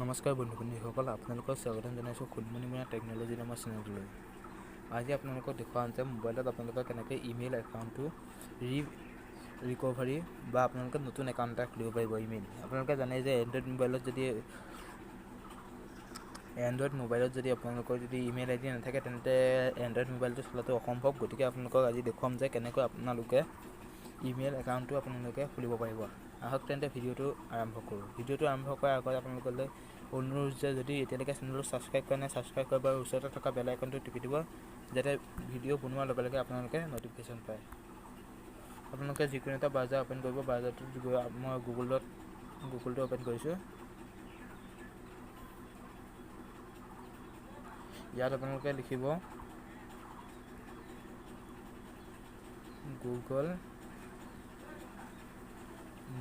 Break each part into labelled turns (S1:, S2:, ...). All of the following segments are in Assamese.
S1: নমস্কাৰ বন্ধু-বান্ধৱীসকল, আপোনালোকক স্বাগতম জনাইছোঁ খুনমুনিমীয়া টেকন'লজি নামৰ চেনেলটোলৈ। আজি আপোনালোকক দেখুৱাম যে মোবাইলত আপোনালোকে কেনেকৈ ইমেইল একাউণ্টটো ৰিকভাৰী বা আপোনালোকে নতুন একাউণ্ট এটা খুলিব পাৰিব ইমেইল। আপোনালোকে জানে যে এণ্ড্ৰইড মোবাইলত যদি আপোনালোকৰ যদি ইমেইল আইডি নাথাকে তেন্তে এণ্ড্ৰইড মোবাইলটো চলাটো অসম্ভৱ। গতিকে আপোনালোকক আজি দেখুৱাম যে কেনেকৈ আপোনালোকে ইমেইল একাউণ্টটো আপোনালোকে খুলিব পাৰিব। আহক তেন্তে ভিডিঅ'টো আৰম্ভ কৰোঁ। ভিডিঅ'টো আৰম্ভ কৰাৰ আগত আপোনালোকলৈ অনুৰোধ যে যদি এতিয়ালৈকে চেনেলটো ছাবস্ক্ৰাইব কৰা নাই ছাবস্ক্ৰাইব কৰিব আৰু ওচৰতে থকা বেল আইকনটো টিপি দিব, যাতে ভিডিঅ' বনোৱাৰ লগে লগে আপোনালোকে ন'টিফিকেশ্যন পায়। আপোনালোকে যিকোনো এটা ব্ৰাউজাৰ অ'পেন কৰিব। ব্ৰাউজাৰটোত গৈ মই গুগলটো অ'পেন কৰিছোঁ। ইয়াত আপোনালোকে লিখিব গুগল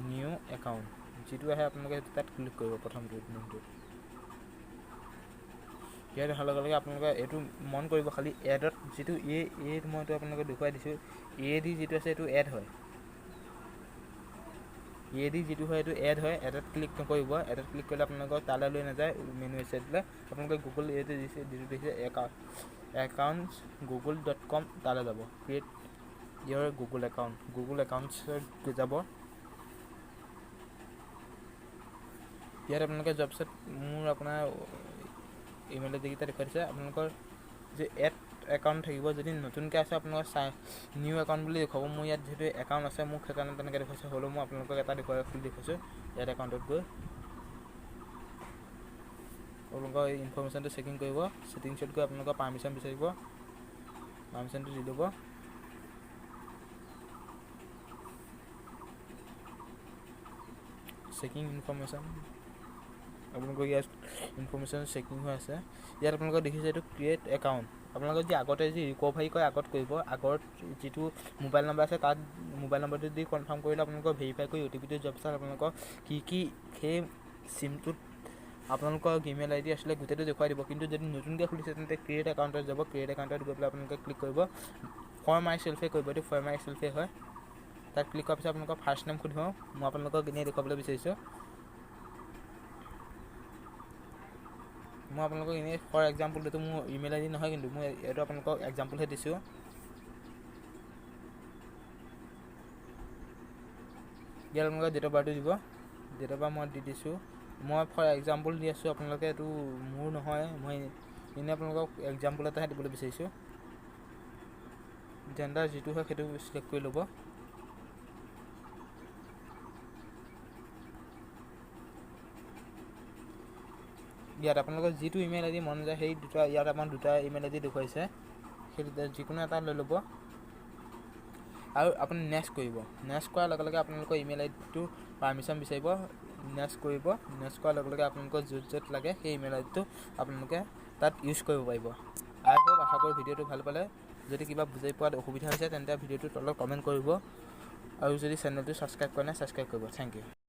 S1: নিউ একাউণ্ট, যিটো আহে আপোনালোকে তাত ক্লিক কৰিব। প্ৰথমটো লিংকটোত ইয়াত অহাৰ লগে লগে আপোনালোকে এইটো মন কৰিব, খালি এডত যিটো মইতো আপোনালোকে দেখুৱাই দিছোঁ, দি যিটো আছে এইটো এড হয়। দি যিটো হয় এইটো এড হয়। এডত ক্লিক নকৰিব। এডত ক্লিক কৰিলে আপোনালোকক তালৈ লৈ নাযায় মেনু ৱেবছাইটলৈ। আপোনালোকে গুগল যিটো দিছে একাউণ্টছ google.com তালৈ যাব। ক্ৰিয়েট ইয়ৰ গুগল একাউণ্টছত যাব। ইয়াত আপোনালোকে যোৱাৰ পিছত মোৰ আপোনাৰ ইমেইল যিকেইটা দেখুৱাই দিছে, আপোনালোকৰ যে এড একাউণ্ট থাকিব। যদি নতুনকৈ আছে আপোনালোকৰ নিউ একাউণ্ট বুলি দেখুৱাব। মোৰ ইয়াত যিহেতু একাউণ্ট আছে মোক সেইকাৰণে তেনেকৈ দেখুৱাইছে। হ'লেও মই আপোনালোকক এটা খুলি দেখুৱাইছোঁ। এড একাউণ্টত গৈ আপোনালোকৰ ইনফৰ্মেশ্যনটো চেকিং কৰিব। ছেটিংছত গৈ আপোনালোকৰ পাৰ্মিশ্যন বিচাৰিব। পাৰ্মিশ্যনটো দি দিব। চেকিং ইনফৰ্মেশ্যন, আপোনালোকৰ ইয়াত ইনফৰ্মেশ্যন চেকিং হৈ আছে। ইয়াত আপোনালোকে দেখিছে এইটো ক্ৰিয়েট একাউণ্ট। আপোনালোকে যি আগতে যি ৰিকভাৰী কৰে আগত কৰিব। আগত যিটো মোবাইল নম্বৰ আছে তাত মোবাইল নম্বৰটো দি কনফাৰ্ম কৰিলে আপোনালোকৰ ভেৰিফাই কৰি OTP যোৱাৰ পিছত আপোনালোকৰ কি সেই চিমটোত আপোনালোকৰ ইমেইল আইডি আছিলে গোটেইটো দেখুৱাই দিব। কিন্তু যদি নতুনকৈ খুলিছে তেন্তে ক্ৰিয়েট একাউণ্টত যাব। ক্ৰিয়েট একাউণ্টত গৈ পেলাই আপোনালোকে ক্লিক কৰিব। ফৰ মাই চেল্ফে কৰিব। এইটো ফৰ মাই চেল্ফে হয়। তাত ক্লিক কৰাৰ পিছত আপোনালোকৰ ফাৰ্ষ্ট নেম সুধিব। মই আপোনালোকক এনেই দেখুৱাবলৈ বিচাৰিছোঁ। মই আপোনালোকক এনেই ফৰ এক্সাম্পল এইটো মোৰ ইমেইল আইডি নহয়, কিন্তু মই এইটো আপোনালোকক এক্সাম্পলহে দিছোঁ। ইয়াত আপোনালোকে ডেট অফ বাৰ্থটো দিব। ডেট অফ বাৰ্থ মই দি দিছোঁ। মই ফৰ এক্সাম্পল দি আছোঁ, আপোনালোকে এইটো মোৰ নহয়, মই এনেই আপোনালোকক এক্সাম্পল এটাহে দিবলৈ বিচাৰিছোঁ। জেণ্ডাৰ যিটো হয় সেইটো চিলেক্ট কৰি ল'ব। ইয়াত আপোনালোকৰ যিটো ইমেইল আইডি মন যায় সেই ইয়াত আমাৰ দুটা ইমেইল আইডি দেখুৱাইছে, সেই যিকোনো এটা লৈ ল'ব আৰু আপুনি নেক্সট কৰিব। নেক্সট কৰাৰ লগে লগে আপোনালোকৰ ইমেইল আইডিটো পাৰ্মিশ্যন বিচাৰিব। নেক্সট কৰিব। নেক্সট কৰাৰ লগে লগে আপোনালোকৰ য'ত লাগে সেই ইমেইল আইডিটো আপোনালোকে তাত ইউজ কৰিব পাৰিব। আশা কৰোঁ ভিডিঅ'টো ভাল পালে। যদি কিবা বুজি পোৱাত অসুবিধা হৈছে তেন্তে ভিডিঅ'টোৰ তলত কমেণ্ট কৰিব আৰু যদি চেনেলটো ছাবস্ক্ৰাইব কৰা নাই ছাবস্ক্ৰাইব কৰিব। Thank U.